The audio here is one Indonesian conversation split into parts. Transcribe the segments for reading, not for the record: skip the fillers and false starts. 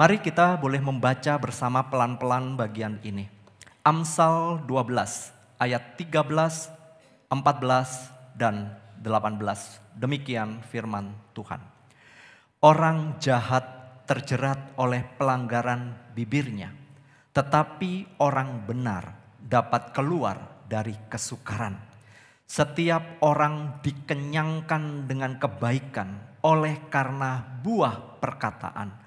Mari kita boleh membaca bersama pelan-pelan bagian ini. Amsal 12 ayat 13, 14 dan 18. Demikian firman Tuhan. Orang jahat terjerat oleh pelanggaran bibirnya, tetapi orang benar dapat keluar dari kesukaran. Setiap orang dikenyangkan dengan kebaikan oleh karena buah perkataan,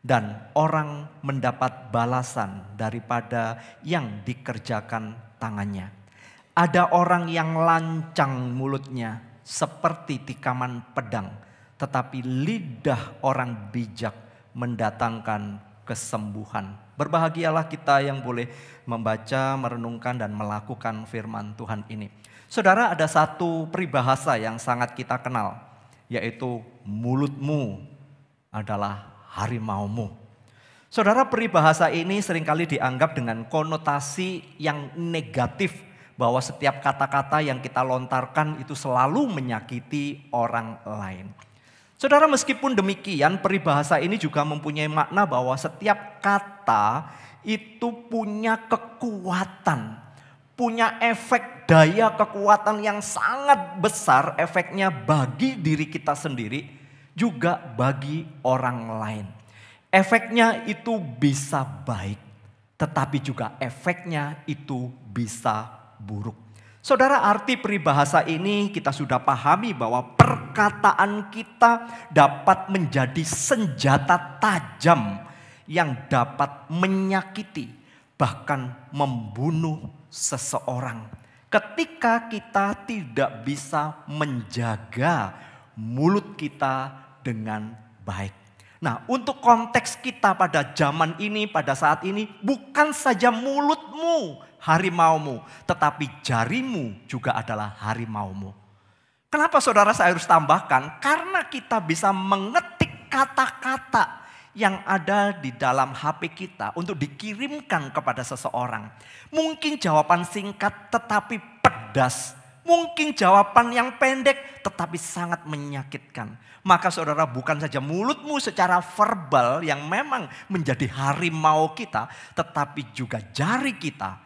dan orang mendapat balasan daripada yang dikerjakan tangannya. Ada orang yang lancang mulutnya seperti tikaman pedang, tetapi lidah orang bijak mendatangkan kesembuhan. Berbahagialah kita yang boleh membaca, merenungkan dan melakukan firman Tuhan ini. Saudara, ada satu peribahasa yang sangat kita kenal, yaitu mulutmu adalah harimaumu. Saudara, peribahasa ini seringkali dianggap dengan konotasi yang negatif, bahwa setiap kata-kata yang kita lontarkan itu selalu menyakiti orang lain. Saudara, meskipun demikian, peribahasa ini juga mempunyai makna bahwa setiap kata itu punya kekuatan, punya efek daya kekuatan yang sangat besar, efeknya bagi diri kita sendiri, juga bagi orang lain. Efeknya itu bisa baik, tetapi juga efeknya itu bisa buruk. Saudara, arti peribahasa ini kita sudah pahami bahwa perkataan kita dapat menjadi senjata tajam yang dapat menyakiti, bahkan membunuh seseorang. Ketika kita tidak bisa menjaga mulut kita dengan baik. Nah, untuk konteks kita pada zaman ini, pada saat ini, bukan saja mulutmu harimaumu, tetapi jarimu juga adalah harimaumu. Kenapa saudara saya harus tambahkan? Karena kita bisa mengetik kata-kata yang ada di dalam HP kita untuk dikirimkan kepada seseorang. Mungkin jawaban singkat tetapi pedas. Mungkin jawaban yang pendek tetapi sangat menyakitkan. Maka saudara, bukan saja mulutmu secara verbal yang memang menjadi harimau kita, tetapi juga jari kita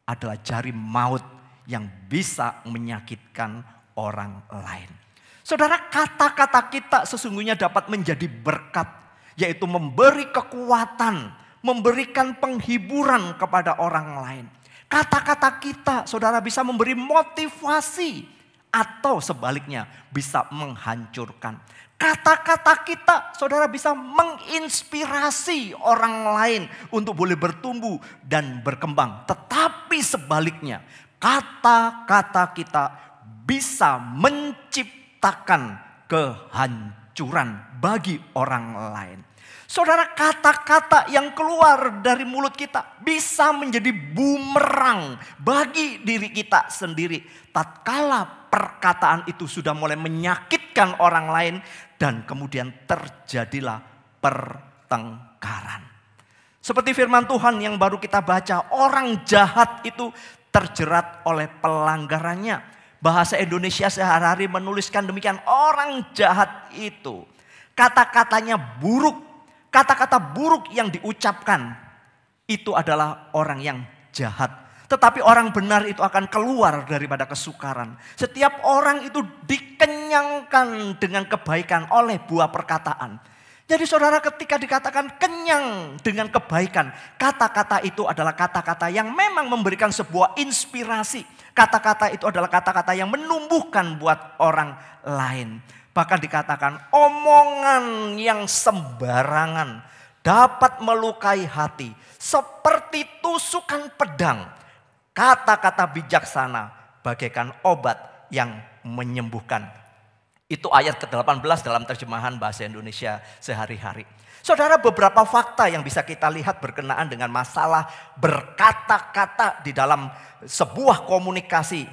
adalah jari maut yang bisa menyakitkan orang lain. Saudara, kata-kata kita sesungguhnya dapat menjadi berkat, yaitu memberi kekuatan, memberikan penghiburan kepada orang lain. Kata-kata kita, saudara, bisa memberi motivasi atau sebaliknya bisa menghancurkan. Kata-kata kita, saudara, bisa menginspirasi orang lain untuk boleh bertumbuh dan berkembang. Tetapi sebaliknya, kata-kata kita bisa menciptakan kehancuran bagi orang lain. Saudara, kata-kata yang keluar dari mulut kita bisa menjadi bumerang bagi diri kita sendiri. Tatkala perkataan itu sudah mulai menyakitkan orang lain dan kemudian terjadilah pertengkaran. Seperti firman Tuhan yang baru kita baca, orang jahat itu terjerat oleh pelanggarannya. Bahasa Indonesia sehari-hari menuliskan demikian, orang jahat itu kata-katanya buruk. Kata-kata buruk yang diucapkan itu adalah orang yang jahat. Tetapi orang benar itu akan keluar daripada kesukaran. Setiap orang itu dikenyangkan dengan kebaikan oleh buah perkataan. Jadi saudara, ketika dikatakan kenyang dengan kebaikan, kata-kata itu adalah kata-kata yang memang memberikan sebuah inspirasi. Kata-kata itu adalah kata-kata yang menumbuhkan buat orang lain. Bahkan dikatakan omongan yang sembarangan dapat melukai hati seperti tusukan pedang. Kata-kata bijaksana bagaikan obat yang menyembuhkan. Itu ayat ke-18 dalam terjemahan bahasa Indonesia sehari-hari. Saudara, beberapa fakta yang bisa kita lihat berkenaan dengan masalah berkata-kata di dalam sebuah komunikasi.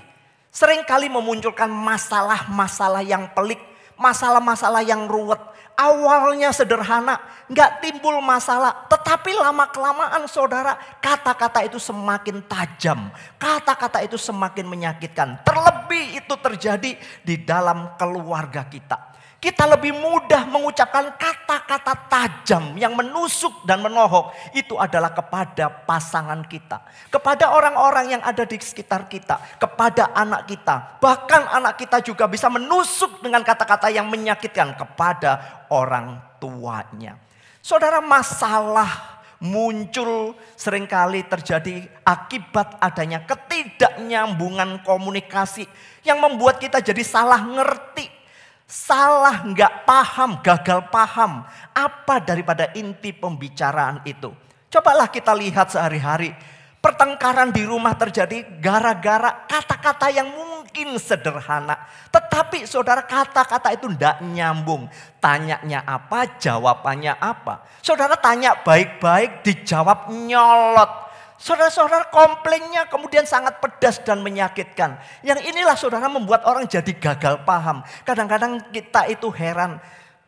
Seringkali memunculkan masalah-masalah yang pelik. Masalah-masalah yang ruwet. Awalnya sederhana, gak timbul masalah. Tetapi lama-kelamaan saudara, kata-kata itu semakin tajam. Kata-kata itu semakin menyakitkan. Terlebih itu terjadi di dalam keluarga kita. Kita lebih mudah mengucapkan kata-kata tajam yang menusuk dan menohok. Itu adalah kepada pasangan kita. Kepada orang-orang yang ada di sekitar kita. Kepada anak kita. Bahkan anak kita juga bisa menusuk dengan kata-kata yang menyakitkan kepada orang tuanya. Saudara, masalah muncul seringkali terjadi akibat adanya ketidaknyambungan komunikasi. Yang membuat kita jadi salah ngerti. Salah, nggak paham, gagal paham apa daripada inti pembicaraan itu. Cobalah kita lihat sehari-hari. Pertengkaran di rumah terjadi gara-gara kata-kata yang mungkin sederhana. Tetapi saudara, kata-kata itu tidak nyambung. Tanyanya apa, jawabannya apa. Saudara tanya baik-baik, dijawab nyolot. Saudara-saudara, komplainnya kemudian sangat pedas dan menyakitkan. Yang inilah saudara membuat orang jadi gagal paham. Kadang-kadang kita itu heran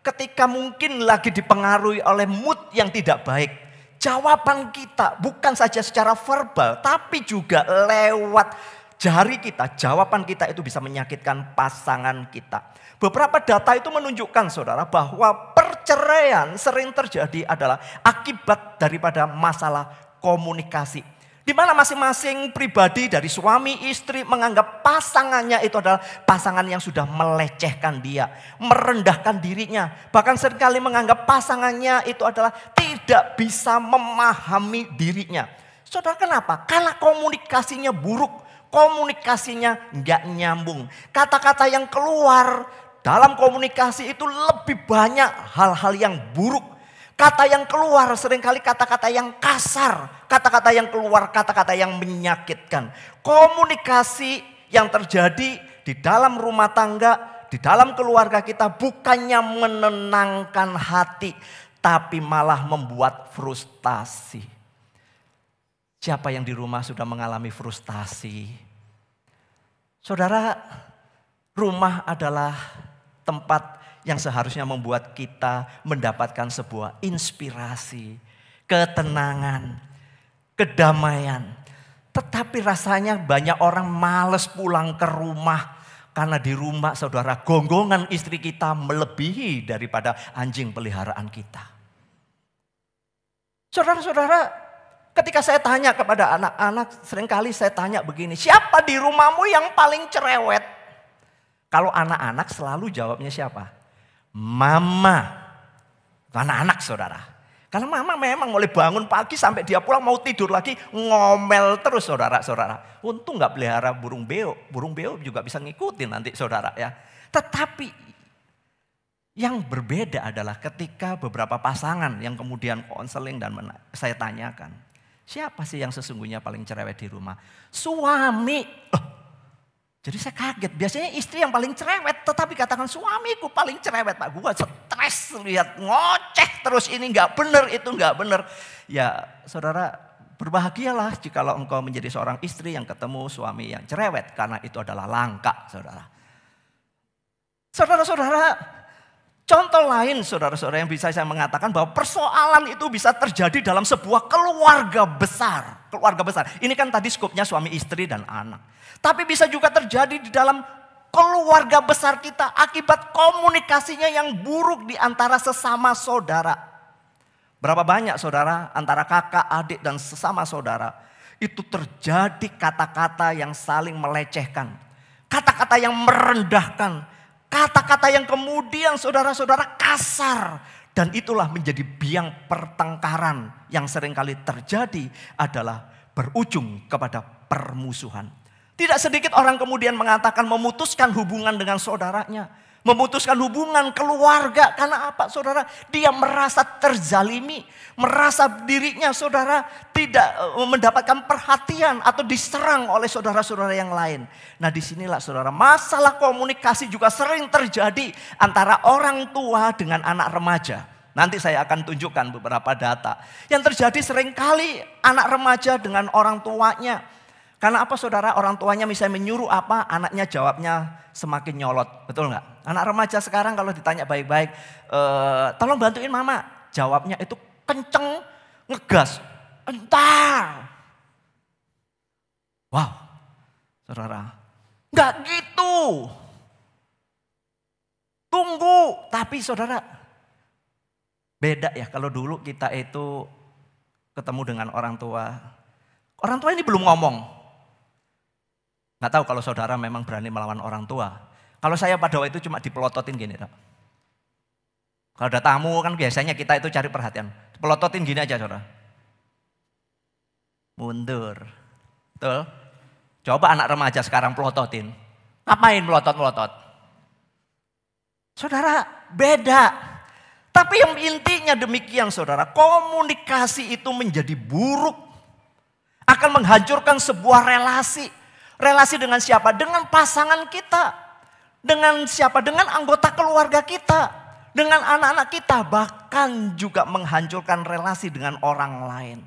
ketika mungkin lagi dipengaruhi oleh mood yang tidak baik. Jawaban kita bukan saja secara verbal tapi juga lewat jari kita. Jawaban kita itu bisa menyakitkan pasangan kita. Beberapa data itu menunjukkan saudara bahwa perceraian sering terjadi adalah akibat daripada masalah komunikasi. Di mana masing-masing pribadi dari suami istri menganggap pasangannya itu adalah pasangan yang sudah melecehkan dia, merendahkan dirinya. Bahkan seringkali menganggap pasangannya itu adalah tidak bisa memahami dirinya. Saudara, kenapa? Karena komunikasinya buruk, komunikasinya nggak nyambung. Kata-kata yang keluar dalam komunikasi itu lebih banyak hal-hal yang buruk. Kata yang keluar seringkali kata-kata yang kasar. Kata-kata yang keluar kata-kata yang menyakitkan. Komunikasi yang terjadi di dalam rumah tangga, di dalam keluarga kita bukannya menenangkan hati. Tapi malah membuat frustasi. Siapa yang di rumah sudah mengalami frustasi? Saudara, rumah adalah tempat yang seharusnya membuat kita mendapatkan sebuah inspirasi, ketenangan, kedamaian. Tetapi rasanya banyak orang males pulang ke rumah. Karena di rumah saudara, gonggongan istri kita melebihi daripada anjing peliharaan kita. Saudara-saudara, ketika saya tanya kepada anak-anak, seringkali saya tanya begini, siapa di rumahmu yang paling cerewet? Kalau anak-anak selalu jawabnya siapa? Mama. Anak-anak saudara. Karena mama memang mulai bangun pagi sampai dia pulang mau tidur lagi ngomel terus saudara-saudara. Untung gak pelihara burung beo. Burung beo juga bisa ngikutin nanti saudara ya. Tetapi yang berbeda adalah ketika beberapa pasangan yang kemudian konseling dan saya tanyakan. Siapa sih yang sesungguhnya paling cerewet di rumah? Suami. Jadi saya kaget, biasanya istri yang paling cerewet, tetapi katakan suamiku paling cerewet Pak. Gue stres lihat ngoceh terus ini gak benar, itu gak benar. Ya saudara, berbahagialah jikalau engkau menjadi seorang istri yang ketemu suami yang cerewet. Karena itu adalah langka saudara. Saudara-saudara, contoh lain saudara-saudara yang bisa saya mengatakan bahwa persoalan itu bisa terjadi dalam sebuah keluarga besar. Keluarga besar, ini kan tadi skupnya suami istri dan anak. Tapi bisa juga terjadi di dalam keluarga besar kita akibat komunikasinya yang buruk di antara sesama saudara. Berapa banyak saudara antara kakak, adik dan sesama saudara itu terjadi kata-kata yang saling melecehkan. Kata-kata yang merendahkan. Kata-kata yang kemudian saudara-saudara kasar. Dan itulah menjadi biang pertengkaran yang seringkali terjadi adalah berujung kepada permusuhan. Tidak sedikit orang kemudian mengatakan memutuskan hubungan dengan saudaranya. Memutuskan hubungan keluarga. Karena apa saudara? Dia merasa terzalimi. Merasa dirinya saudara tidak mendapatkan perhatian atau diserang oleh saudara-saudara yang lain. Nah disinilah saudara, masalah komunikasi juga sering terjadi antara orang tua dengan anak remaja. Nanti saya akan tunjukkan beberapa data. Yang terjadi seringkali anak remaja dengan orang tuanya. Karena apa saudara, orang tuanya misalnya menyuruh apa, anaknya jawabnya semakin nyolot. Betul nggak? Anak remaja sekarang kalau ditanya baik-baik, tolong bantuin mama. Jawabnya itu kenceng, ngegas. Entar. Wow, saudara. Nggak gitu. Tunggu, tapi saudara, beda ya kalau dulu kita itu ketemu dengan orang tua. Orang tua ini belum ngomong. Nggak tahu kalau saudara memang berani melawan orang tua. Kalau saya pada waktu itu cuma dipelototin gini. Kalau ada tamu kan biasanya kita itu cari perhatian. Pelototin gini aja saudara. Mundur. Betul? Coba anak remaja sekarang pelototin. Ngapain melotot-melotot? Saudara, beda. Tapi yang intinya demikian saudara, komunikasi itu menjadi buruk. Akan menghancurkan sebuah relasi. Relasi dengan siapa? Dengan pasangan kita. Dengan siapa? Dengan anggota keluarga kita. Dengan anak-anak kita. Bahkan juga menghancurkan relasi dengan orang lain.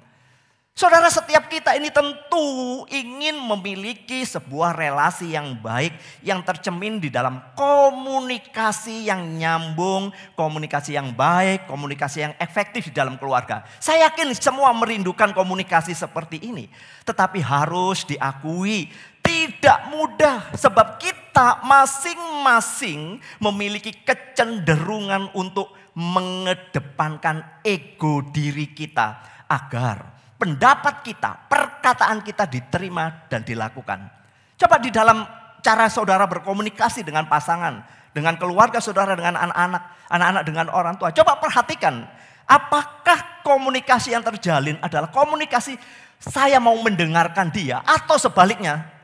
Saudara, setiap kita ini tentu ingin memiliki sebuah relasi yang baik, yang tercermin di dalam komunikasi yang nyambung, komunikasi yang baik, komunikasi yang efektif di dalam keluarga. Saya yakin semua merindukan komunikasi seperti ini. Tetapi harus diakui tidak mudah sebab kita masing-masing memiliki kecenderungan untuk mengedepankan ego diri kita agar pendapat kita, perkataan kita diterima dan dilakukan. Coba di dalam cara saudara berkomunikasi dengan pasangan, dengan keluarga saudara, dengan anak-anak, anak-anak dengan orang tua. Coba perhatikan, apakah komunikasi yang terjalin adalah komunikasi saya mau mendengarkan dia atau sebaliknya.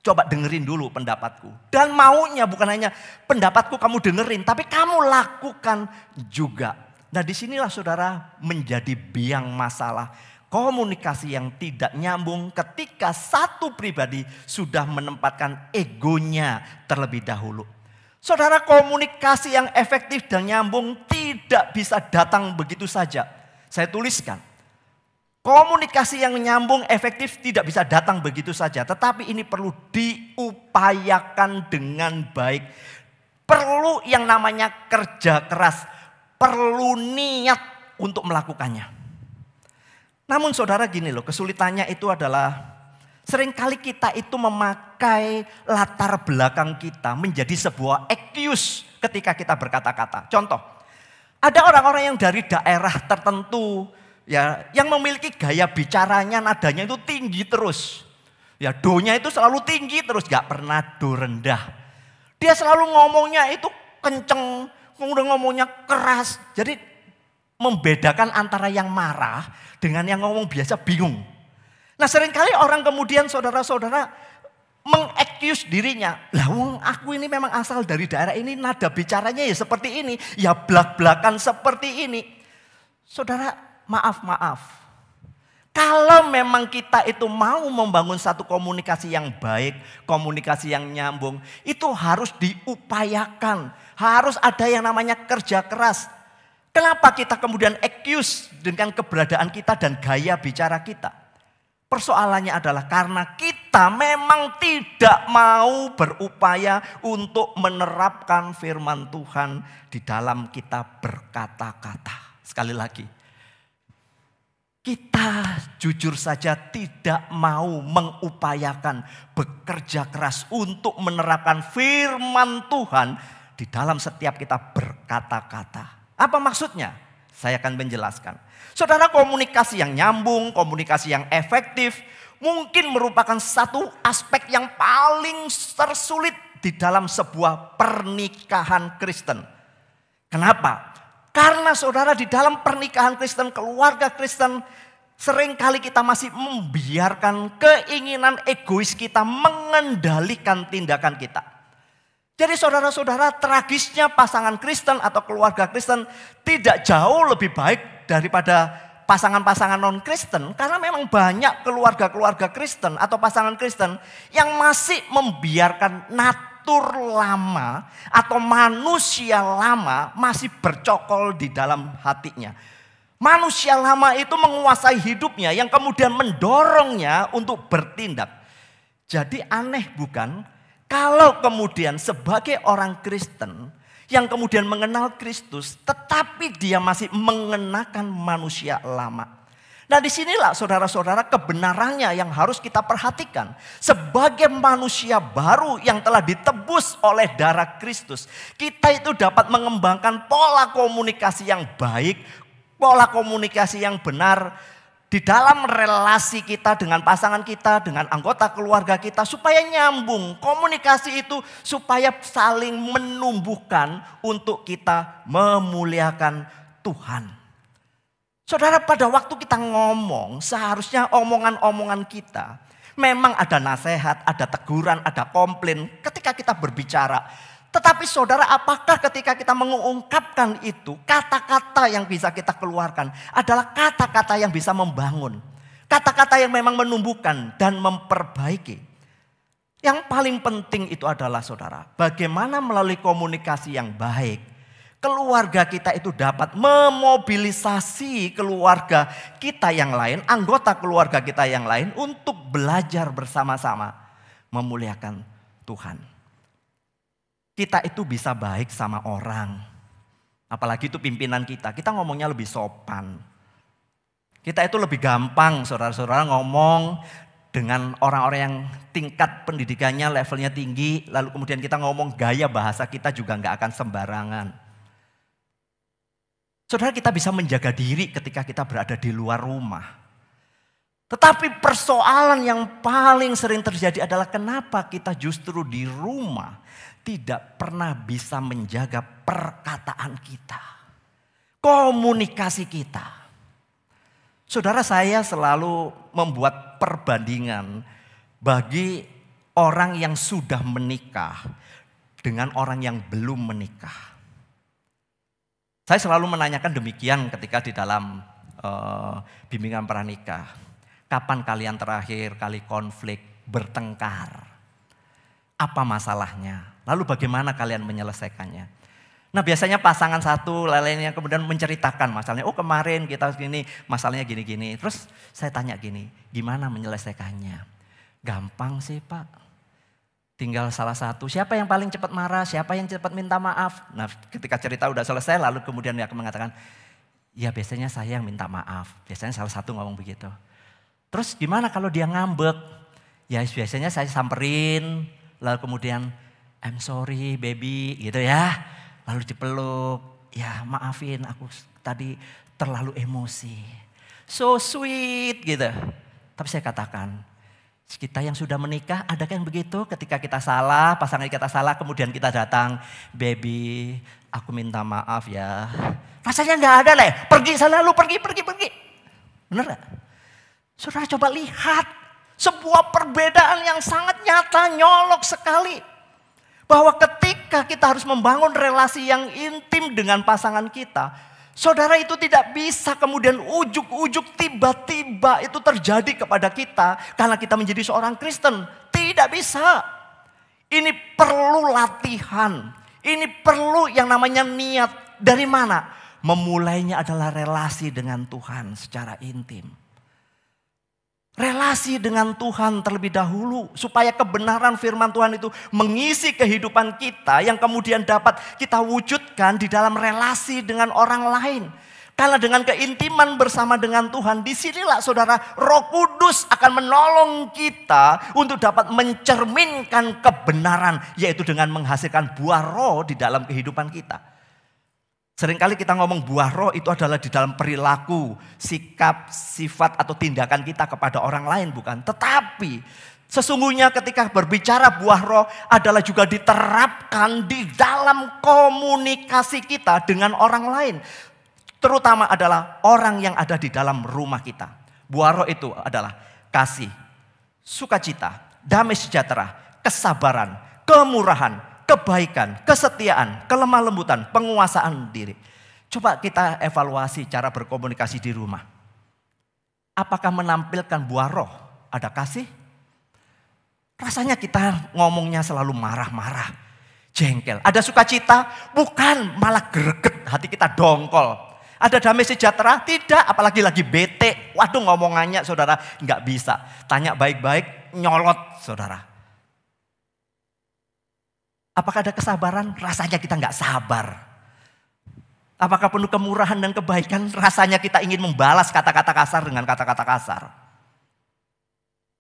Coba dengerin dulu pendapatku. Dan maunya bukan hanya pendapatku kamu dengerin, tapi kamu lakukan juga. Nah disinilah saudara menjadi biang masalah. Komunikasi yang tidak nyambung ketika satu pribadi sudah menempatkan egonya terlebih dahulu. Saudara, komunikasi yang efektif dan nyambung tidak bisa datang begitu saja. Saya tuliskan. Komunikasi yang nyambung efektif tidak bisa datang begitu saja. Tetapi ini perlu diupayakan dengan baik. Perlu yang namanya kerja keras. Perlu niat untuk melakukannya. Namun saudara gini loh, kesulitannya itu adalah seringkali kita itu memakai latar belakang kita menjadi sebuah excuse ketika kita berkata-kata. Contoh, ada orang-orang yang dari daerah tertentu ya, yang memiliki gaya bicaranya nadanya itu tinggi terus. Ya, do-nya itu selalu tinggi terus, gak pernah do rendah. Dia selalu ngomongnya itu kenceng, kemudian ngomongnya keras. Jadi membedakan antara yang marah dengan yang ngomong biasa bingung. Nah seringkali orang kemudian saudara-saudara meng-excuse dirinya. Lah aku ini memang asal dari daerah ini, nada bicaranya ya seperti ini. Ya blak-blakan seperti ini. Saudara, maaf. Kalau memang kita itu mau membangun satu komunikasi yang baik, komunikasi yang nyambung, itu harus diupayakan. Harus ada yang namanya kerja keras. Kenapa kita kemudian excuse dengan keberadaan kita dan gaya bicara kita? Persoalannya adalah karena kita memang tidak mau berupaya untuk menerapkan firman Tuhan di dalam kita berkata-kata. Sekali lagi, kita jujur saja tidak mau mengupayakan bekerja keras untuk menerapkan firman Tuhan di dalam setiap kita berkata-kata. Apa maksudnya? Saya akan menjelaskan. Saudara, komunikasi yang nyambung, komunikasi yang efektif mungkin merupakan satu aspek yang paling tersulit di dalam sebuah pernikahan Kristen. Kenapa? Karena saudara, di dalam pernikahan Kristen, keluarga Kristen, seringkali kita masih membiarkan keinginan egois kita mengendalikan tindakan kita. Jadi saudara-saudara, tragisnya pasangan Kristen atau keluarga Kristen tidak jauh lebih baik daripada pasangan-pasangan non-Kristen. Karena memang banyak keluarga-keluarga Kristen atau pasangan Kristen yang masih membiarkan natur lama atau manusia lama masih bercokol di dalam hatinya. Manusia lama itu menguasai hidupnya yang kemudian mendorongnya untuk bertindak. Jadi aneh bukan? Kalau kemudian sebagai orang Kristen yang kemudian mengenal Kristus, tetapi dia masih mengenakan manusia lama. Nah disinilah saudara-saudara kebenarannya yang harus kita perhatikan. Sebagai manusia baru yang telah ditebus oleh darah Kristus. Kita itu dapat mengembangkan pola komunikasi yang baik, pola komunikasi yang benar di dalam relasi kita dengan pasangan kita, dengan anggota keluarga kita. Supaya nyambung, komunikasi itu supaya saling menumbuhkan untuk kita memuliakan Tuhan. Saudara, pada waktu kita ngomong, seharusnya omongan-omongan kita memang ada nasihat, ada teguran, ada komplain ketika kita berbicara. Tetapi saudara, apakah ketika kita mengungkapkan itu, kata-kata yang bisa kita keluarkan adalah kata-kata yang bisa membangun. Kata-kata yang memang menumbuhkan dan memperbaiki. Yang paling penting itu adalah saudara, bagaimana melalui komunikasi yang baik, keluarga kita itu dapat memobilisasi keluarga kita yang lain, anggota keluarga kita yang lain untuk belajar bersama-sama memuliakan Tuhan. Kita itu bisa baik sama orang, apalagi itu pimpinan kita ngomongnya lebih sopan. Kita itu lebih gampang saudara-saudara ngomong dengan orang-orang yang tingkat pendidikannya levelnya tinggi, lalu kemudian kita ngomong gaya bahasa kita juga gak akan sembarangan. Saudara, kita bisa menjaga diri ketika kita berada di luar rumah. Tetapi persoalan yang paling sering terjadi adalah kenapa kita justru di rumah tidak pernah bisa menjaga perkataan kita, komunikasi kita. Saudara, saya selalu membuat perbandingan bagi orang yang sudah menikah dengan orang yang belum menikah. Saya selalu menanyakan demikian ketika di dalam bimbingan pranikah. Kapan kalian terakhir kali konflik, bertengkar? Apa masalahnya? Lalu bagaimana kalian menyelesaikannya? Nah biasanya pasangan satu lainnya kemudian menceritakan masalahnya. Oh kemarin kita gini, masalahnya gini-gini. Terus saya tanya gini, gimana menyelesaikannya? Gampang sih Pak. Tinggal salah satu, siapa yang paling cepat marah, siapa yang cepat minta maaf. Nah ketika cerita udah selesai lalu kemudian dia mengatakan, ya biasanya saya yang minta maaf. Biasanya salah satu ngomong begitu. Terus gimana kalau dia ngambek? Ya biasanya saya samperin, lalu kemudian I'm sorry baby gitu ya. Lalu dipeluk, ya maafin aku tadi terlalu emosi. So sweet gitu. Tapi saya katakan, kita yang sudah menikah, adakah yang begitu ketika kita salah, pasangan kita salah, kemudian kita datang, baby, aku minta maaf ya. Rasanya nggak ada lah, pergi sana lu, pergi. Bener gak? Saudara coba lihat, sebuah perbedaan yang sangat nyata, nyolok sekali. Bahwa ketika kita harus membangun relasi yang intim dengan pasangan kita, saudara itu tidak bisa kemudian ujuk-ujuk tiba-tiba itu terjadi kepada kita karena kita menjadi seorang Kristen. Tidak bisa. Ini perlu latihan. Ini perlu yang namanya niat. Dari mana? Memulainya adalah relasi dengan Tuhan secara intim. Relasi dengan Tuhan terlebih dahulu supaya kebenaran firman Tuhan itu mengisi kehidupan kita yang kemudian dapat kita wujudkan di dalam relasi dengan orang lain. Karena dengan keintiman bersama dengan Tuhan, disinilah saudara Roh Kudus akan menolong kita untuk dapat mencerminkan kebenaran, yaitu dengan menghasilkan buah roh di dalam kehidupan kita. Seringkali kita ngomong buah roh itu adalah di dalam perilaku, sikap, sifat atau tindakan kita kepada orang lain, bukan. Tetapi sesungguhnya ketika berbicara buah roh adalah juga diterapkan di dalam komunikasi kita dengan orang lain. Terutama adalah orang yang ada di dalam rumah kita. Buah roh itu adalah kasih, sukacita, damai sejahtera, kesabaran, kemurahan, kebaikan, kesetiaan, kelemah lembutan, penguasaan diri. Coba kita evaluasi cara berkomunikasi di rumah. Apakah menampilkan buah roh? Ada kasih? Rasanya kita ngomongnya selalu marah-marah, jengkel. Ada sukacita? Bukan, malah greget, hati kita dongkol. Ada damai sejahtera? Tidak, apalagi lagi bete. Waduh ngomongannya saudara nggak bisa. Tanya baik-baik, nyolot saudara. Apakah ada kesabaran? Rasanya kita nggak sabar. Apakah penuh kemurahan dan kebaikan? Rasanya kita ingin membalas kata-kata kasar dengan kata-kata kasar.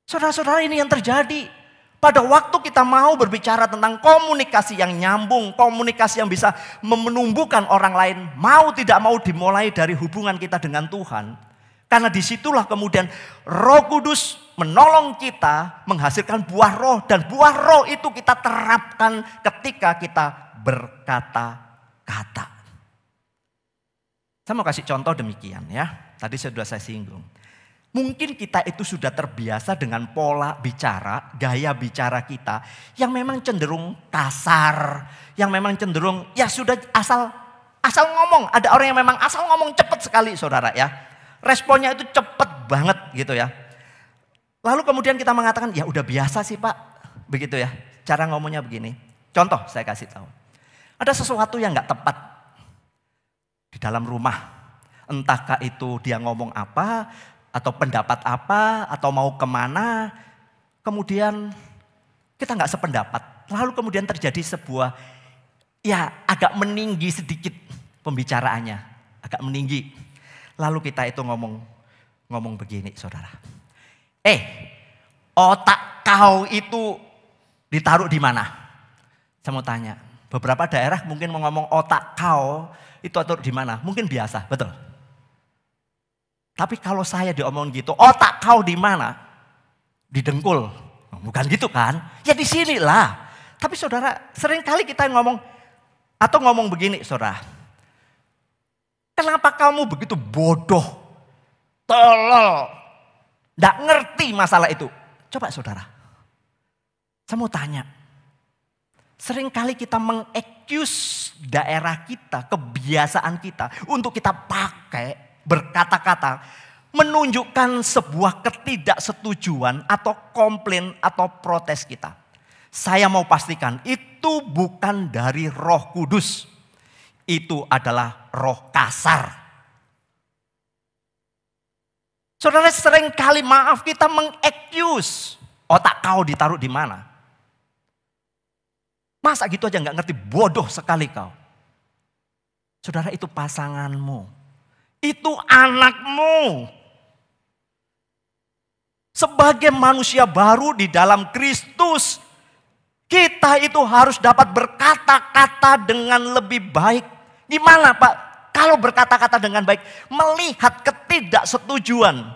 Saudara-saudara, ini yang terjadi. Pada waktu kita mau berbicara tentang komunikasi yang nyambung, komunikasi yang bisa menumbuhkan orang lain, mau tidak mau dimulai dari hubungan kita dengan Tuhan. Karena disitulah kemudian Roh Kudus menolong kita menghasilkan buah roh. Dan buah roh itu kita terapkan ketika kita berkata-kata. Saya mau kasih contoh demikian ya. Tadi sudah saya singgung. Mungkin kita itu sudah terbiasa dengan pola bicara, gaya bicara kita yang memang cenderung kasar, yang memang cenderung ya sudah asal ngomong. Ada orang yang memang asal ngomong cepat sekali, saudara ya. Responnya itu cepat banget gitu ya. Lalu kemudian kita mengatakan ya udah biasa sih Pak, begitu ya. Cara ngomongnya begini. Contoh saya kasih tahu. Ada sesuatu yang nggak tepat di dalam rumah. Entahkah itu dia ngomong apa, atau pendapat apa, atau mau kemana. Kemudian kita nggak sependapat. Lalu kemudian terjadi sebuah, ya agak meninggi sedikit pembicaraannya. Agak meninggi. Lalu kita itu ngomong begini saudara. Otak kau itu ditaruh di mana? Saya mau tanya. Beberapa daerah mungkin mau ngomong otak kau itu atur di mana? Mungkin biasa, betul. Tapi kalau saya diomong gitu, otak kau di mana? Di dengkul. Bukan gitu kan? Ya di sinilah. Tapi saudara, seringkali kita ngomong begini, saudara. Kenapa kamu begitu bodoh? Tolol. Nggak ngerti masalah itu. Coba saudara. Saya mau tanya. Seringkali kita meng-accuse daerah kita, kebiasaan kita untuk kita pakai berkata-kata menunjukkan sebuah ketidaksetujuan atau komplain atau protes kita. Saya mau pastikan itu bukan dari Roh Kudus. Itu adalah roh kasar. Saudara, seringkali maaf kita meng-accuse. Otak kau ditaruh di mana? Masa gitu aja gak ngerti, bodoh sekali kau. Saudara, itu pasanganmu. Itu anakmu. Sebagai manusia baru di dalam Kristus, kita itu harus dapat berkata-kata dengan lebih baik. Gimana Pak? Kalau berkata-kata dengan baik, melihat ketidaksetujuan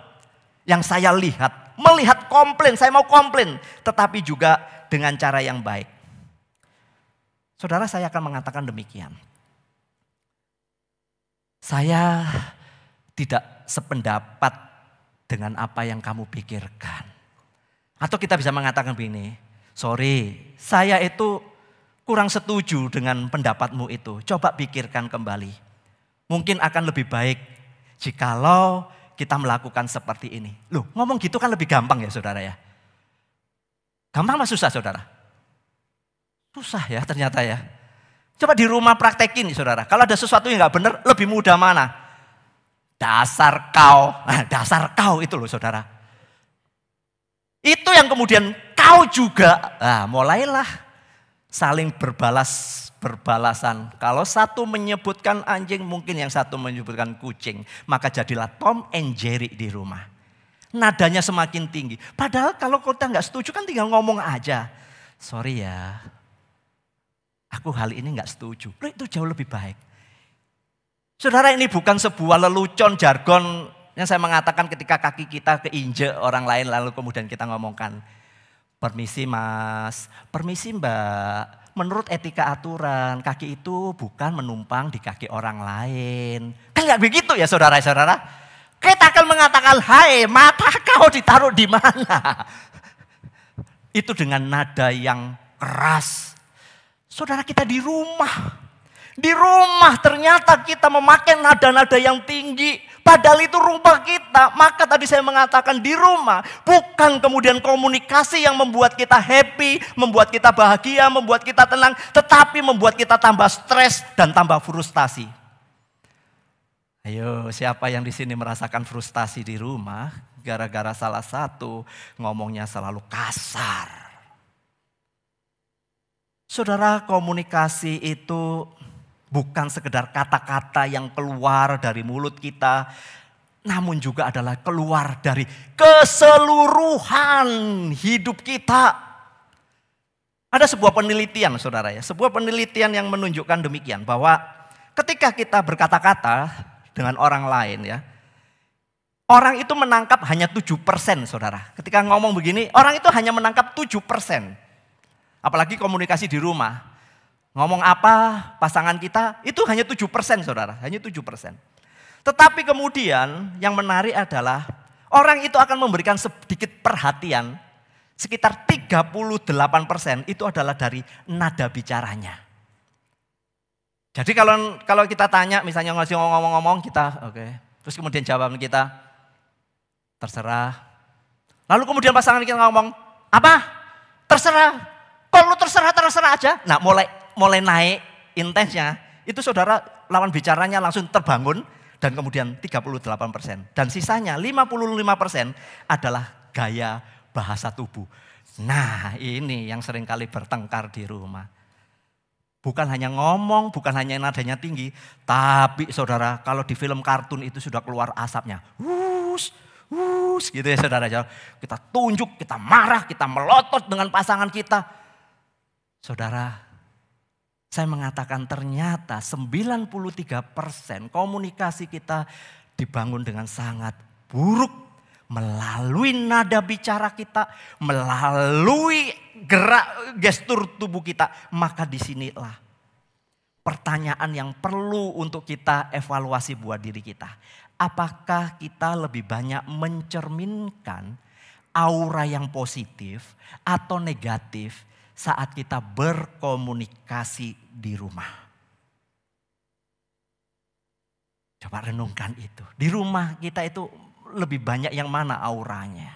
yang saya lihat. Melihat komplain, saya mau komplain. Tetapi juga dengan cara yang baik. Saudara, saya akan mengatakan demikian. Saya tidak sependapat dengan apa yang kamu pikirkan. Atau kita bisa mengatakan begini, sorry, saya itu kurang setuju dengan pendapatmu itu. Coba pikirkan kembali. Mungkin akan lebih baik jikalau kita melakukan seperti ini. Loh, ngomong gitu kan lebih gampang ya saudara ya. Gampang atau susah saudara? Susah ya ternyata ya. Coba di rumah praktekin nih saudara. Kalau ada sesuatu yang gak benar, lebih mudah mana? Dasar kau. Nah, dasar kau itu loh saudara. Itu yang kemudian kau juga. Nah, mulailah saling berbalasan. Kalau satu menyebutkan anjing, mungkin yang satu menyebutkan kucing. Maka jadilah Tom and Jerry di rumah. Nadanya semakin tinggi. Padahal kalau kita gak setuju kan tinggal ngomong aja. Sorry ya. Aku hal ini gak setuju. Loh, itu jauh lebih baik. Saudara, ini bukan sebuah lelucon jargon yang saya mengatakan ketika kaki kita keinjek orang lain lalu kemudian kita ngomongkan. Permisi mas, permisi mbak. Menurut etika aturan kaki itu bukan menumpang di kaki orang lain. Kan gak begitu ya saudara-saudara. Kita akan mengatakan, hai mata kau ditaruh di mana? Itu dengan nada yang keras. Saudara, kita di rumah. Di rumah ternyata kita memakai nada-nada yang tinggi. Padahal itu rumah kita. Maka tadi saya mengatakan di rumah bukan kemudian komunikasi yang membuat kita happy, membuat kita bahagia, membuat kita tenang. Tetapi membuat kita tambah stres dan tambah frustasi. Ayo, siapa yang di sini merasakan frustasi di rumah? Gara-gara salah satu ngomongnya selalu kasar. Saudara, komunikasi itu Bukan sekedar kata-kata yang keluar dari mulut kita, namun juga adalah keluar dari keseluruhan hidup kita. Ada sebuah penelitian saudara ya, sebuah penelitian yang menunjukkan demikian, bahwa ketika kita berkata-kata dengan orang lain ya, orang itu menangkap hanya 7% saudara. Ketika ngomong begini, orang itu hanya menangkap 7%. Apalagi komunikasi di rumah. Ngomong apa pasangan kita, itu hanya 7% saudara, hanya 7%. Tetapi kemudian yang menarik adalah orang itu akan memberikan sedikit perhatian, sekitar 38% itu adalah dari nada bicaranya. Jadi kalau kita tanya misalnya ngasih ngomong-ngomong kita, oke. Terus kemudian jawaban kita, terserah. Lalu kemudian pasangan kita ngomong, apa? Terserah. Kalau terserah aja. Nah mulai naik intensnya, itu saudara lawan bicaranya langsung terbangun dan kemudian 38%. Dan sisanya 55% adalah gaya bahasa tubuh. Nah ini yang seringkali bertengkar di rumah. Bukan hanya ngomong, bukan hanya nadanya tinggi, tapi saudara kalau di film kartun itu sudah keluar asapnya. Gitu ya saudara. Kita tunjuk, kita marah, kita melotot dengan pasangan kita. Saudara, saya mengatakan ternyata 93% komunikasi kita dibangun dengan sangat buruk. Melalui nada bicara kita, melalui gerak gestur tubuh kita. Maka disinilah pertanyaan yang perlu untuk kita evaluasi buat diri kita. Apakah kita lebih banyak mencerminkan aura yang positif atau negatif saat kita berkomunikasi di rumah? Coba renungkan itu. Di rumah kita itu lebih banyak yang mana auranya?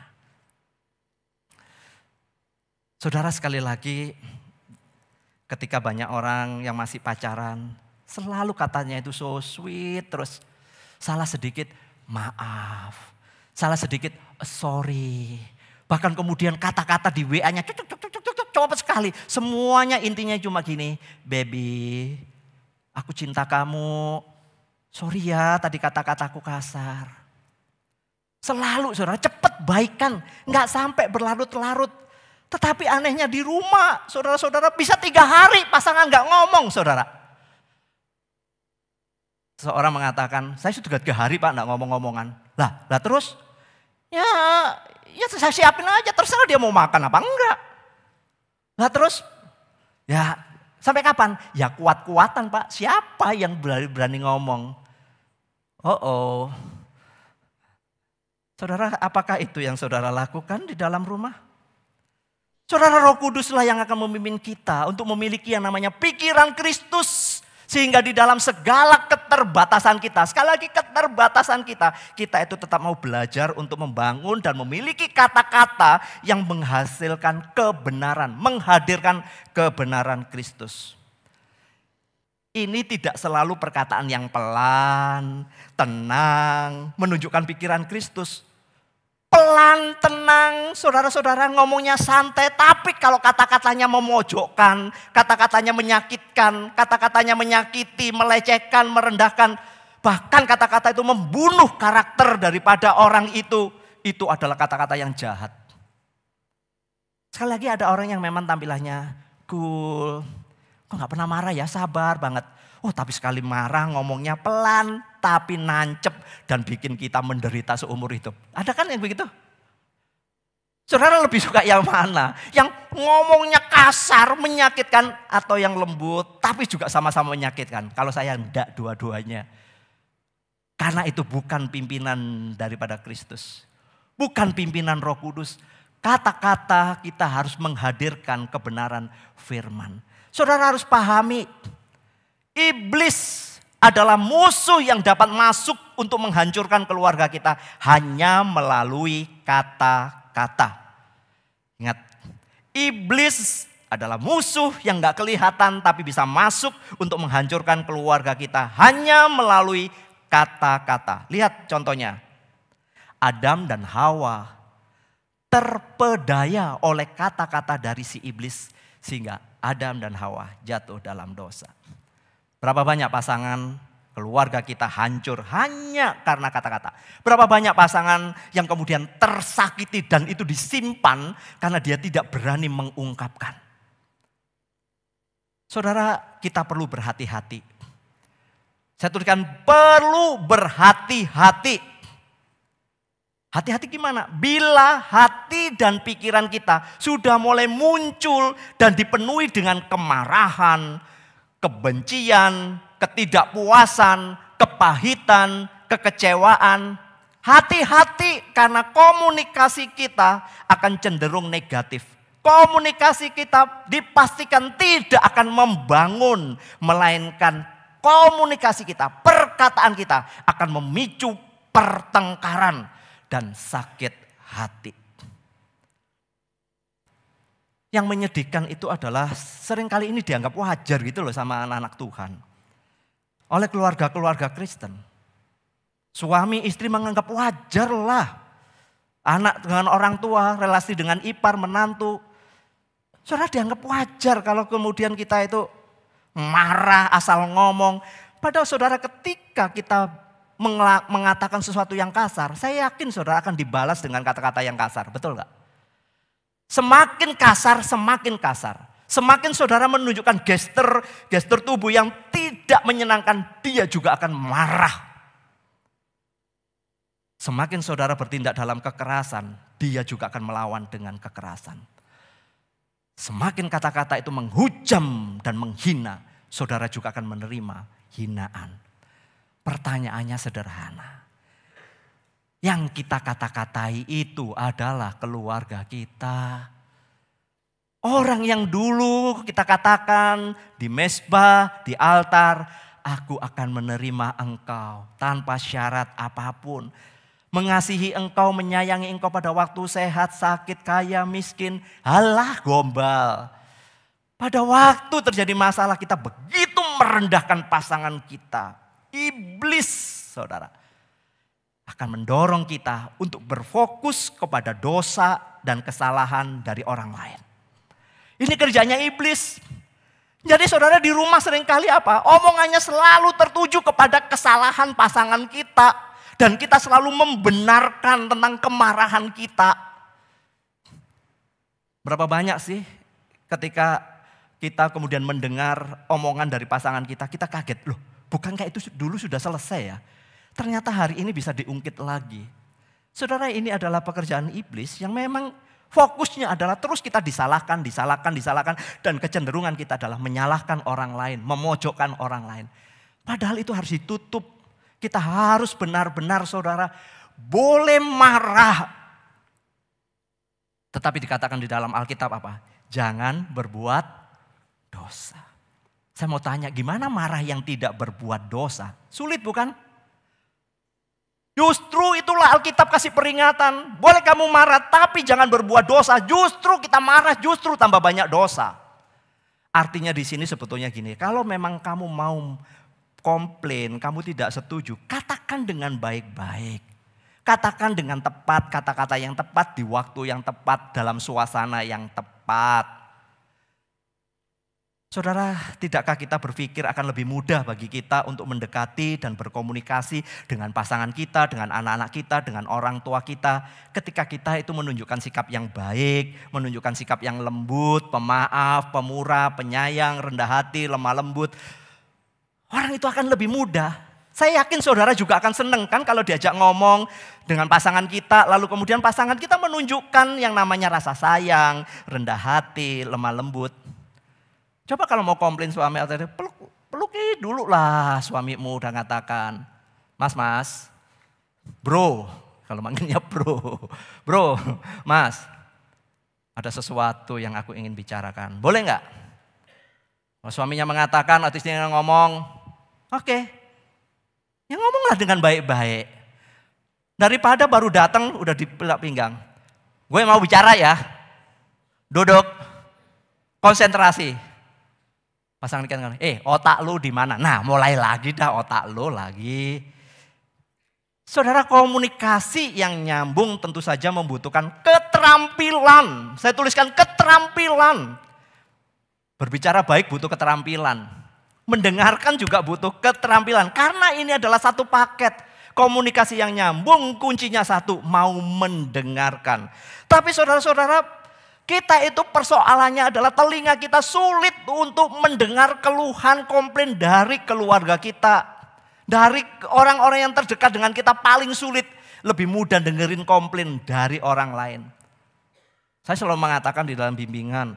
Saudara, sekali lagi, ketika banyak orang yang masih pacaran, selalu katanya itu so sweet, terus salah sedikit maaf, salah sedikit sorry. Bahkan kemudian kata-kata di WA-nya cepet sekali. Semuanya intinya cuma gini, baby, aku cinta kamu. Sorry ya tadi kata-kataku kasar. Selalu saudara cepat baikan, nggak sampai berlarut-larut. Tetapi anehnya di rumah, saudara-saudara bisa 3 hari pasangan nggak ngomong saudara. Seorang mengatakan, saya sudah 3 hari pak nggak ngomong-ngomongan. Lah terus? Ya saya siapin aja, terserah dia mau makan apa enggak. Lah terus? Ya sampai kapan? Ya kuat-kuatan pak, siapa yang berani ngomong? Saudara, apakah itu yang saudara lakukan di dalam rumah? Saudara, Roh Kuduslah yang akan memimpin kita untuk memiliki yang namanya pikiran Kristus. Sehingga di dalam segala keterbatasan kita, sekali lagi keterbatasan kita itu tetap mau belajar untuk membangun dan memiliki kata-kata yang menghasilkan kebenaran, menghadirkan kebenaran Kristus. Ini tidak selalu perkataan yang pelan, tenang, menunjukkan pikiran Kristus. Pelan, tenang, saudara-saudara ngomongnya santai, tapi kalau kata-katanya memojokkan, kata-katanya menyakitkan, kata-katanya menyakiti, melecehkan, merendahkan, bahkan kata-kata itu membunuh karakter daripada orang itu adalah kata-kata yang jahat. Sekali lagi ada orang yang memang tampilannya cool, kok gak pernah marah ya, sabar banget. Tapi sekali marah ngomongnya pelan, tapi nancep dan bikin kita menderita seumur hidup. Ada kan yang begitu? Saudara lebih suka yang mana? Yang ngomongnya kasar, menyakitkan, atau yang lembut, tapi juga sama-sama menyakitkan? Kalau saya enggak, dua-duanya. Karena itu bukan pimpinan daripada Kristus. Bukan pimpinan Roh Kudus. Kata-kata kita harus menghadirkan kebenaran firman. Saudara harus pahami, iblis adalah musuh yang dapat masuk untuk menghancurkan keluarga kita hanya melalui kata-kata. Ingat, iblis adalah musuh yang gak kelihatan tapi bisa masuk untuk menghancurkan keluarga kita hanya melalui kata-kata. Lihat contohnya, Adam dan Hawa terpedaya oleh kata-kata dari si iblis sehingga Adam dan Hawa jatuh dalam dosa. Berapa banyak pasangan keluarga kita hancur hanya karena kata-kata. Berapa banyak pasangan yang kemudian tersakiti dan itu disimpan karena dia tidak berani mengungkapkan. Saudara, kita perlu berhati-hati. Saya tuliskan perlu berhati-hati. Hati-hati gimana? Bila hati dan pikiran kita sudah mulai muncul dan dipenuhi dengan kemarahan, kebencian, ketidakpuasan, kepahitan, kekecewaan. Hati-hati karena komunikasi kita akan cenderung negatif. Komunikasi kita dipastikan tidak akan membangun, melainkan komunikasi kita, perkataan kita akan memicu pertengkaran dan sakit hati. Yang menyedihkan itu adalah seringkali ini dianggap wajar gitu loh sama anak-anak Tuhan. Oleh keluarga-keluarga Kristen. Suami istri menganggap wajar lah. Anak dengan orang tua, relasi dengan ipar, menantu. Saudara dianggap wajar kalau kemudian kita itu marah asal ngomong. Padahal saudara ketika kita mengatakan sesuatu yang kasar, saya yakin saudara akan dibalas dengan kata-kata yang kasar. Betul gak? Semakin kasar, semakin kasar. Semakin saudara menunjukkan gestur tubuh yang tidak menyenangkan, dia juga akan marah. Semakin saudara bertindak dalam kekerasan, dia juga akan melawan dengan kekerasan. Semakin kata-kata itu menghujam dan menghina, saudara juga akan menerima hinaan. Pertanyaannya sederhana. Yang kita kata-katai itu adalah keluarga kita. Orang yang dulu kita katakan di mezbah, di altar, aku akan menerima engkau tanpa syarat apapun. Mengasihi engkau, menyayangi engkau pada waktu sehat, sakit, kaya, miskin, halah gombal. Pada waktu terjadi masalah kita begitu merendahkan pasangan kita. Iblis, saudara, akan mendorong kita untuk berfokus kepada dosa dan kesalahan dari orang lain. Ini kerjanya iblis. Jadi saudara di rumah seringkali apa? Omongannya selalu tertuju kepada kesalahan pasangan kita. Dan kita selalu membenarkan tentang kemarahan kita. Berapa banyak sih ketika kita kemudian mendengar omongan dari pasangan kita, kita kaget. Loh, bukankah itu dulu sudah selesai ya? Ternyata hari ini bisa diungkit lagi. Saudara, ini adalah pekerjaan iblis yang memang fokusnya adalah terus kita disalahkan. Dan kecenderungan kita adalah menyalahkan orang lain, memojokkan orang lain. Padahal itu harus ditutup. Kita harus benar-benar saudara boleh marah. Tetapi dikatakan di dalam Alkitab apa? Jangan berbuat dosa. Saya mau tanya, gimana marah yang tidak berbuat dosa? Sulit bukan? Justru itulah Alkitab kasih peringatan. Boleh kamu marah tapi jangan berbuat dosa. Justru kita marah justru tambah banyak dosa. Artinya di sini sebetulnya gini, kalau memang kamu mau komplain, kamu tidak setuju, katakan dengan baik-baik. Katakan dengan tepat, kata-kata yang tepat di waktu yang tepat, dalam suasana yang tepat. Saudara, tidakkah kita berpikir akan lebih mudah bagi kita untuk mendekati dan berkomunikasi dengan pasangan kita, dengan anak-anak kita, dengan orang tua kita, ketika kita itu menunjukkan sikap yang baik, menunjukkan sikap yang lembut, pemaaf, pemurah, penyayang, rendah hati, lemah lembut. Orang itu akan lebih mudah. Saya yakin saudara juga akan seneng kan kalau diajak ngomong dengan pasangan kita. Lalu kemudian pasangan kita menunjukkan yang namanya rasa sayang, rendah hati, lemah lembut. Coba kalau mau komplain suami, peluki dulu lah suamimu udah ngatakan. Mas, bro, kalau manggilnya bro. Bro, mas, ada sesuatu yang aku ingin bicarakan. Boleh gak? Kalau suaminya mengatakan, atau istrinya ngomong, oke, ya ngomonglah dengan baik-baik. Daripada baru datang udah dipelak pinggang. Gue mau bicara ya. Duduk, konsentrasi. Pasangan kan, otak lu di mana? Nah, mulai lagi dah otak lu lagi. Saudara, komunikasi yang nyambung tentu saja membutuhkan keterampilan. Saya tuliskan keterampilan. Berbicara baik butuh keterampilan. Mendengarkan juga butuh keterampilan. Karena ini adalah satu paket. Komunikasi yang nyambung kuncinya satu, mau mendengarkan. Tapi saudara-saudara, kita itu persoalannya adalah telinga kita sulit untuk mendengar keluhan komplain dari keluarga kita. Dari orang-orang yang terdekat dengan kita paling sulit. Lebih mudah dengerin komplain dari orang lain. Saya selalu mengatakan di dalam bimbingan,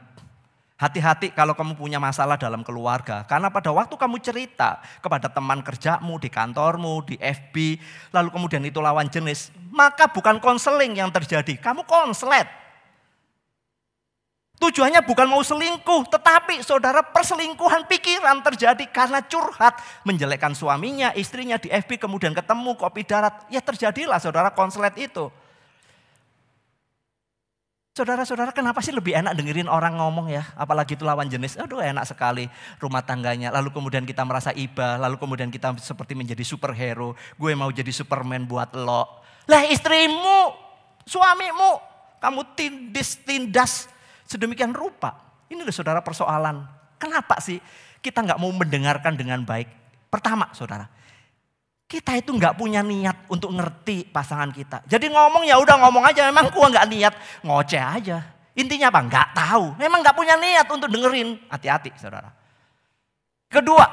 hati-hati kalau kamu punya masalah dalam keluarga. Karena pada waktu kamu cerita kepada teman kerjamu, di kantormu, di FB, lalu kemudian itu lawan jenis, maka bukan konseling yang terjadi, kamu konslet. Tujuannya bukan mau selingkuh, tetapi saudara perselingkuhan pikiran terjadi karena curhat. Menjelekkan suaminya, istrinya di FB, kemudian ketemu kopi darat. Ya terjadilah saudara konslet itu. Saudara-saudara, kenapa sih lebih enak dengerin orang ngomong ya? Apalagi itu lawan jenis, aduh enak sekali rumah tangganya. Lalu kemudian kita merasa iba, lalu kemudian kita seperti menjadi superhero. Gue mau jadi Superman buat lo. Lah istrimu, suamimu, kamu tindas sedemikian rupa. Ini loh saudara persoalan. Kenapa sih kita gak mau mendengarkan dengan baik? Pertama saudara, kita itu nggak punya niat untuk ngerti pasangan kita. Jadi ngomong ya udah ngomong aja. Memang gua nggak niat, ngoceh aja. Intinya apa? Nggak tahu. Memang nggak punya niat untuk dengerin. Hati-hati, saudara. Kedua,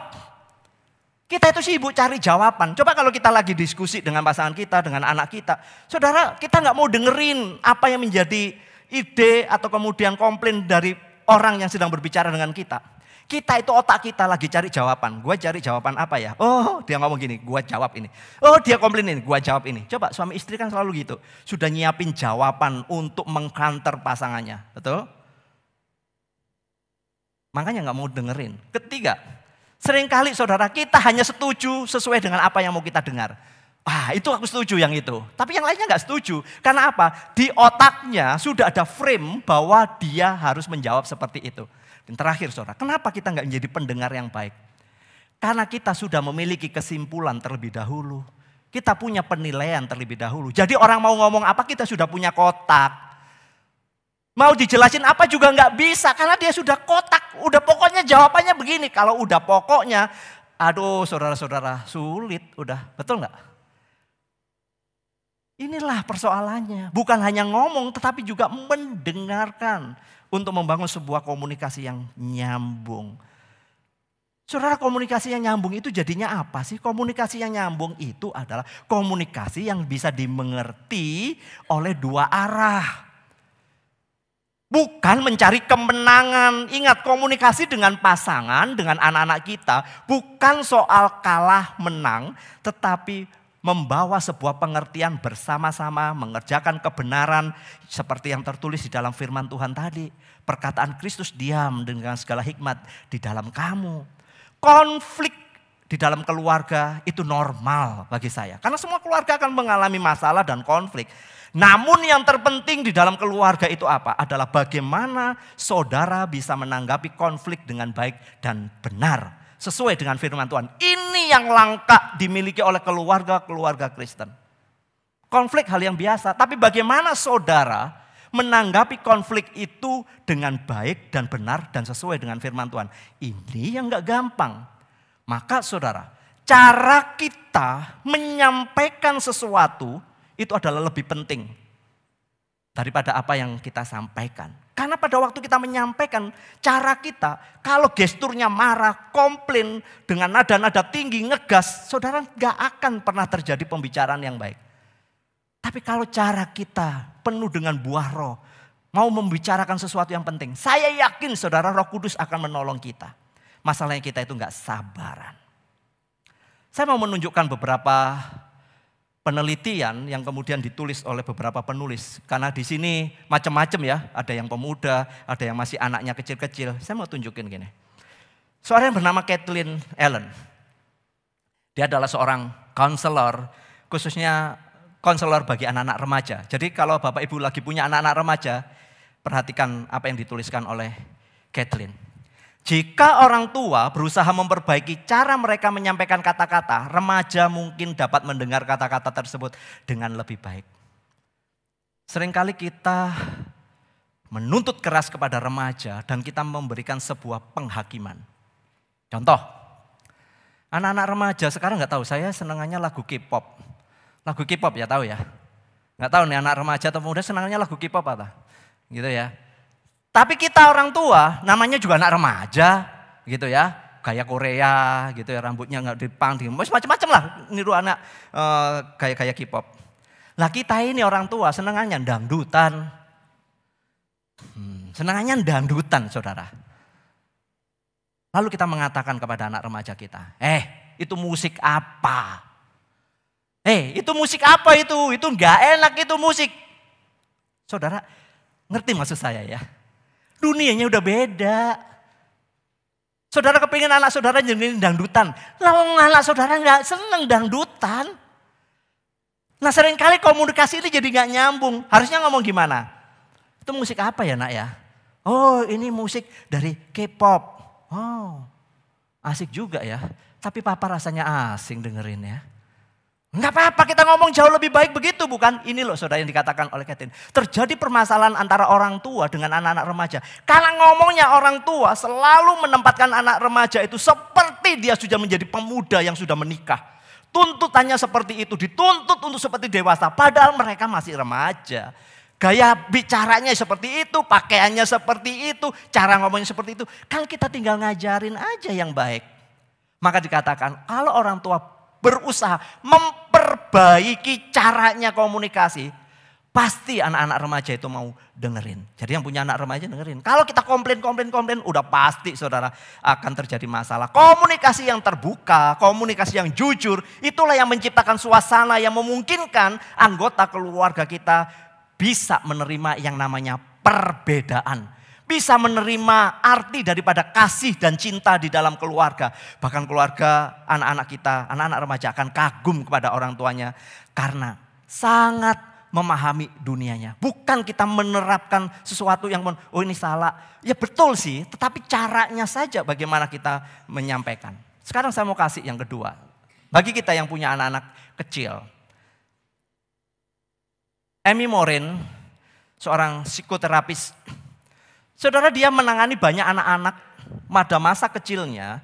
kita itu sibuk cari jawaban. Coba kalau kita lagi diskusi dengan pasangan kita, dengan anak kita, saudara, kita nggak mau dengerin apa yang menjadi ide atau kemudian komplain dari orang yang sedang berbicara dengan kita. Kita itu otak kita lagi cari jawaban. Gue cari jawaban apa ya? Oh dia ngomong gini, gue jawab ini. Oh dia komplain ini, gue jawab ini. Coba suami istri kan selalu gitu. Sudah nyiapin jawaban untuk mengcounter pasangannya. Betul? Makanya gak mau dengerin. Ketiga, seringkali saudara kita hanya setuju sesuai dengan apa yang mau kita dengar. Ah itu aku setuju yang itu. Tapi yang lainnya gak setuju. Karena apa? Di otaknya sudah ada frame bahwa dia harus menjawab seperti itu. Dan terakhir saudara, kenapa kita nggak menjadi pendengar yang baik? Karena kita sudah memiliki kesimpulan terlebih dahulu. Kita punya penilaian terlebih dahulu. Jadi orang mau ngomong apa kita sudah punya kotak. Mau dijelasin apa juga nggak bisa karena dia sudah kotak. Udah pokoknya jawabannya begini. Kalau udah pokoknya, aduh saudara-saudara sulit. Udah betul nggak? Inilah persoalannya. Bukan hanya ngomong tetapi juga mendengarkan. Untuk membangun sebuah komunikasi yang nyambung. Saudara, komunikasi yang nyambung itu jadinya apa sih? Komunikasi yang nyambung itu adalah komunikasi yang bisa dimengerti oleh dua arah. Bukan mencari kemenangan. Ingat, komunikasi dengan pasangan, dengan anak-anak kita bukan soal kalah menang, tetapi membawa sebuah pengertian bersama-sama, mengerjakan kebenaran seperti yang tertulis di dalam firman Tuhan tadi. Perkataan Kristus diam dengan segala hikmat di dalam kamu. Konflik di dalam keluarga itu normal bagi saya. Karena semua keluarga akan mengalami masalah dan konflik. Namun yang terpenting di dalam keluarga itu apa? Adalah bagaimana saudara bisa menanggapi konflik dengan baik dan benar. Sesuai dengan firman Tuhan. Ini yang langka dimiliki oleh keluarga-keluarga Kristen. Konflik hal yang biasa. Tapi bagaimana saudara menanggapi konflik itu dengan baik dan benar dan sesuai dengan firman Tuhan. Ini yang gak gampang. Maka saudara, cara kita menyampaikan sesuatu itu adalah lebih penting daripada apa yang kita sampaikan. Karena pada waktu kita menyampaikan cara kita, kalau gesturnya marah, komplain dengan nada-nada tinggi, ngegas, saudara gak akan pernah terjadi pembicaraan yang baik. Tapi kalau cara kita penuh dengan buah roh, mau membicarakan sesuatu yang penting, saya yakin saudara Roh Kudus akan menolong kita. Masalahnya kita itu gak sabaran. Saya mau menunjukkan beberapa penelitian yang kemudian ditulis oleh beberapa penulis. Karena di sini macam-macam ya. Ada yang pemuda, ada yang masih anaknya kecil-kecil. Saya mau tunjukin gini. Seorang yang bernama Kathleen Allen. Dia adalah seorang konselor, khususnya konselor bagi anak-anak remaja. Jadi kalau Bapak Ibu lagi punya anak-anak remaja, perhatikan apa yang dituliskan oleh Kathleen. Jika orang tua berusaha memperbaiki cara mereka menyampaikan kata-kata, remaja mungkin dapat mendengar kata-kata tersebut dengan lebih baik. Seringkali kita menuntut keras kepada remaja dan kita memberikan sebuah penghakiman. Contoh, Anak-anak remaja sekarang nggak tahu, saya senangannya lagu K-pop. Lagu K-pop ya tahu ya? Nggak tahu nih anak remaja atau muda senangannya lagu K-pop apa? Gitu ya. Tapi kita orang tua namanya juga anak remaja gitu ya. Gaya Korea gitu ya, rambutnya nggak dipang, macam-macam lah niru anak gaya-gaya K-pop. Lah kita ini orang tua senangannya dangdutan. Senangannya dangdutan saudara. Lalu kita mengatakan kepada anak remaja kita, itu musik apa? Itu musik apa itu? Itu nggak enak itu musik. Saudara, ngerti maksud saya ya? Dunianya udah beda. Saudara kepingin anak saudara jadi dangdutan. Lalu anak saudara nggak seneng dangdutan. Nah seringkali komunikasi ini jadi nggak nyambung. Harusnya ngomong gimana? Itu musik apa ya nak ya? Oh ini musik dari K-pop. Oh, asik juga ya. Tapi papa rasanya asing dengerin ya. Enggak apa-apa kita ngomong jauh lebih baik begitu bukan? Ini loh saudara yang dikatakan oleh Catherine. Terjadi permasalahan antara orang tua dengan anak-anak remaja. Karena ngomongnya orang tua selalu menempatkan anak remaja itu seperti dia sudah menjadi pemuda yang sudah menikah. Tuntutannya seperti itu, dituntut untuk seperti dewasa. Padahal mereka masih remaja. Gaya bicaranya seperti itu, pakaiannya seperti itu, cara ngomongnya seperti itu. Kan kita tinggal ngajarin aja yang baik. Maka dikatakan kalau orang tua berusaha memperbaiki caranya komunikasi, pasti anak-anak remaja itu mau dengerin. Jadi yang punya anak remaja dengerin. Kalau kita komplain, udah pasti saudara akan terjadi masalah. Komunikasi yang terbuka, komunikasi yang jujur, itulah yang menciptakan suasana yang memungkinkan anggota keluarga kita bisa menerima yang namanya perbedaan. Bisa menerima arti daripada kasih dan cinta di dalam keluarga. Bahkan keluarga anak-anak kita, anak-anak remaja akan kagum kepada orang tuanya. Karena sangat memahami dunianya. Bukan kita menerapkan sesuatu yang, oh ini salah. Ya betul sih, tetapi caranya saja bagaimana kita menyampaikan. Sekarang saya mau kasih yang kedua. Bagi kita yang punya anak-anak kecil. Amy Morin, seorang psikoterapis. Saudara dia menangani banyak anak-anak pada masa kecilnya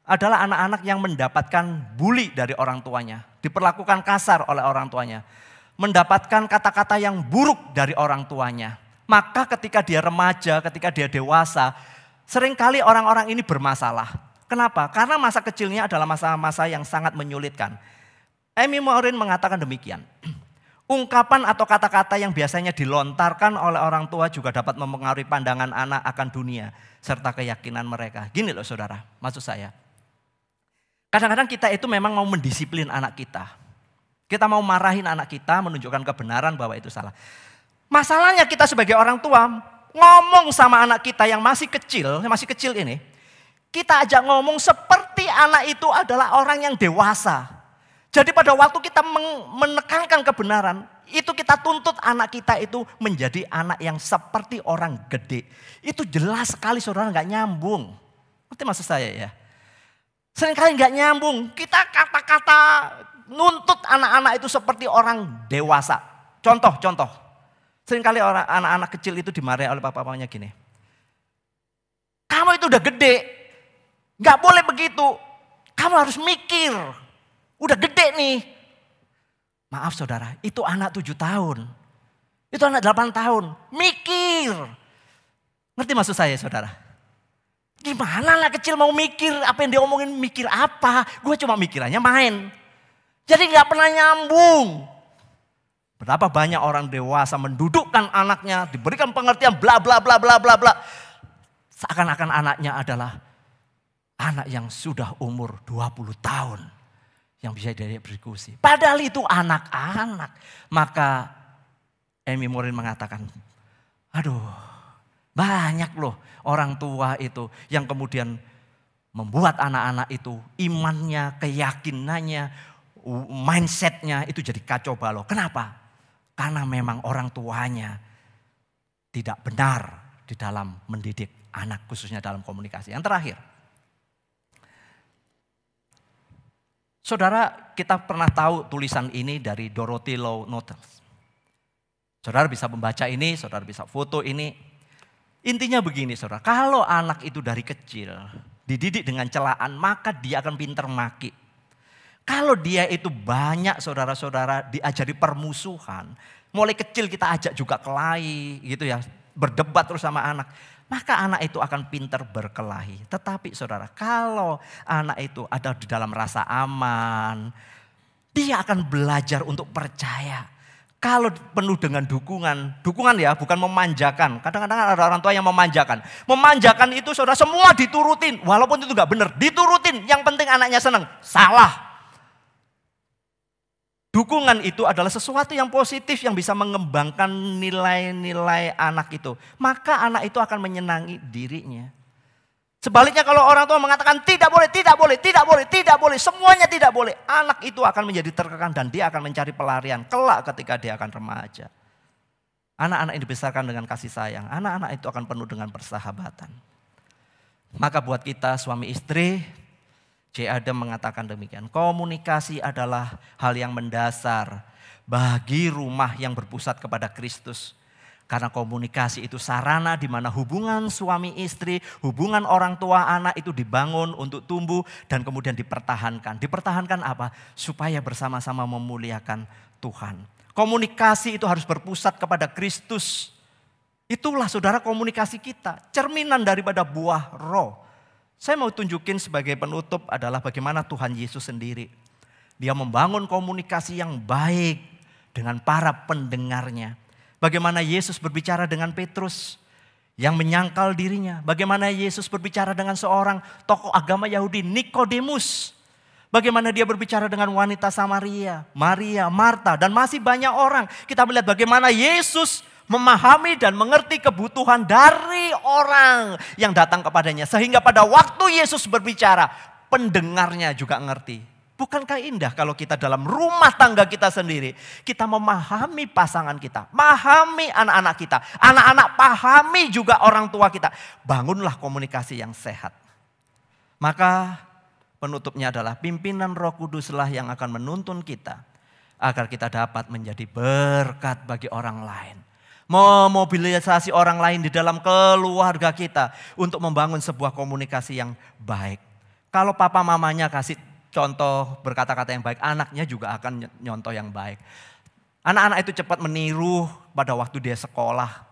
adalah anak-anak yang mendapatkan bully dari orang tuanya. Diperlakukan kasar oleh orang tuanya. Mendapatkan kata-kata yang buruk dari orang tuanya. Maka ketika dia remaja, ketika dia dewasa, seringkali orang-orang ini bermasalah. Kenapa? Karena masa kecilnya adalah masa-masa yang sangat menyulitkan. Amy Morin mengatakan demikian. Ungkapan atau kata-kata yang biasanya dilontarkan oleh orang tua juga dapat mempengaruhi pandangan anak akan dunia serta keyakinan mereka. Gini loh saudara, maksud saya. Kadang-kadang kita itu memang mau mendisiplin anak kita. Kita mau marahin anak kita, menunjukkan kebenaran bahwa itu salah. Masalahnya kita sebagai orang tua ngomong sama anak kita yang masih kecil ini. Kita ajak ngomong seperti anak itu adalah orang yang dewasa. Jadi pada waktu kita menekankan kebenaran, itu kita tuntut anak kita itu menjadi anak yang seperti orang gede. Itu jelas sekali saudara gak nyambung. Ngerti maksud saya ya? Seringkali gak nyambung. Kita kata-kata nuntut anak-anak itu seperti orang dewasa. Contoh. Seringkali anak-anak kecil itu dimarahi oleh papa-papanya gini. Kamu itu udah gede. Gak boleh begitu. Kamu harus mikir. Udah gede nih. Maaf saudara, itu anak 7 tahun. Itu anak 8 tahun. Mikir. Ngerti maksud saya saudara? Gimana anak kecil mau mikir, apa yang dia omongin mikir apa. Gue cuma mikirannya main. Jadi gak pernah nyambung. Berapa banyak orang dewasa mendudukkan anaknya, diberikan pengertian bla bla bla bla bla bla. Seakan-akan anaknya adalah anak yang sudah umur 20 tahun. Yang bisa diajak berdiskusi. Padahal itu anak-anak. Maka Amy Morin mengatakan, aduh banyak loh orang tua itu yang kemudian membuat anak-anak itu imannya, keyakinannya, mindsetnya itu jadi kacau balau. Kenapa? Karena memang orang tuanya tidak benar di dalam mendidik anak khususnya dalam komunikasi. Yang terakhir. Saudara, kita pernah tahu tulisan ini dari Dorothy Law Notes. Saudara bisa membaca ini, saudara bisa foto ini. Intinya begini saudara, kalau anak itu dari kecil dididik dengan celaan, maka dia akan pintar maki. Kalau dia itu banyak saudara-saudara diajari permusuhan, mulai kecil kita ajak juga kelahi gitu ya, berdebat terus sama anak. Maka anak itu akan pintar berkelahi. Tetapi saudara, kalau anak itu ada di dalam rasa aman, dia akan belajar untuk percaya. Kalau penuh dengan dukungan ya, bukan memanjakan. Kadang-kadang ada orang tua yang memanjakan. Memanjakan itu saudara semua diturutin, walaupun itu gak benar, diturutin. Yang penting anaknya senang, salah. Dukungan itu adalah sesuatu yang positif yang bisa mengembangkan nilai-nilai anak itu. Maka anak itu akan menyenangi dirinya. Sebaliknya kalau orang tua mengatakan tidak boleh, tidak boleh, tidak boleh, tidak boleh, semuanya tidak boleh. Anak itu akan menjadi terkekang dan dia akan mencari pelarian kelak ketika dia akan remaja. Anak-anak yang dibesarkan dengan kasih sayang, anak-anak itu akan penuh dengan persahabatan. Maka buat kita suami istri, J. Adam mengatakan demikian. Komunikasi adalah hal yang mendasar bagi rumah yang berpusat kepada Kristus. Karena komunikasi itu sarana di mana hubungan suami istri, hubungan orang tua anak itu dibangun untuk tumbuh dan kemudian dipertahankan. Dipertahankan apa? Supaya bersama-sama memuliakan Tuhan. Komunikasi itu harus berpusat kepada Kristus. Itulah saudara komunikasi kita, cerminan daripada buah roh. Saya mau tunjukin sebagai penutup adalah bagaimana Tuhan Yesus sendiri. Dia membangun komunikasi yang baik dengan para pendengarnya. Bagaimana Yesus berbicara dengan Petrus yang menyangkal dirinya. Bagaimana Yesus berbicara dengan seorang tokoh agama Yahudi, Nikodemus. Bagaimana dia berbicara dengan wanita Samaria, Maria, Marta, dan masih banyak orang. Kita melihat bagaimana Yesus memahami dan mengerti kebutuhan dari orang yang datang kepadanya. Sehingga pada waktu Yesus berbicara, pendengarnya juga ngerti. Bukankah indah kalau kita dalam rumah tangga kita sendiri, kita memahami pasangan kita, memahami anak-anak kita, anak-anak pahami juga orang tua kita. Bangunlah komunikasi yang sehat. Maka penutupnya adalah pimpinan Roh Kuduslah yang akan menuntun kita agar kita dapat menjadi berkat bagi orang lain. Memobilisasi orang lain di dalam keluarga kita untuk membangun sebuah komunikasi yang baik. Kalau papa mamanya kasih contoh berkata-kata yang baik, anaknya juga akan nyontoh yang baik. Anak-anak itu cepat meniru pada waktu dia sekolah.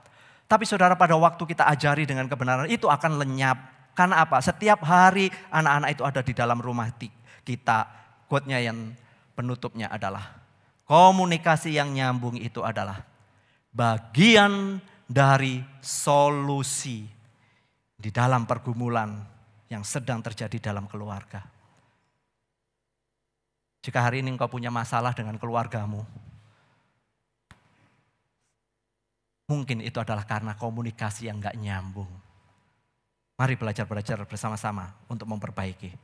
Tapi saudara, pada waktu kita ajari dengan kebenaran itu akan lenyap. Karena apa? Setiap hari anak-anak itu ada di dalam rumah kita. Quote-nya yang penutupnya adalah, komunikasi yang nyambung itu adalah bagian dari solusi di dalam pergumulan yang sedang terjadi dalam keluarga. Jika hari ini engkau punya masalah dengan keluargamu, mungkin itu adalah karena komunikasi yang gak nyambung. Mari belajar bersama-sama untuk memperbaiki.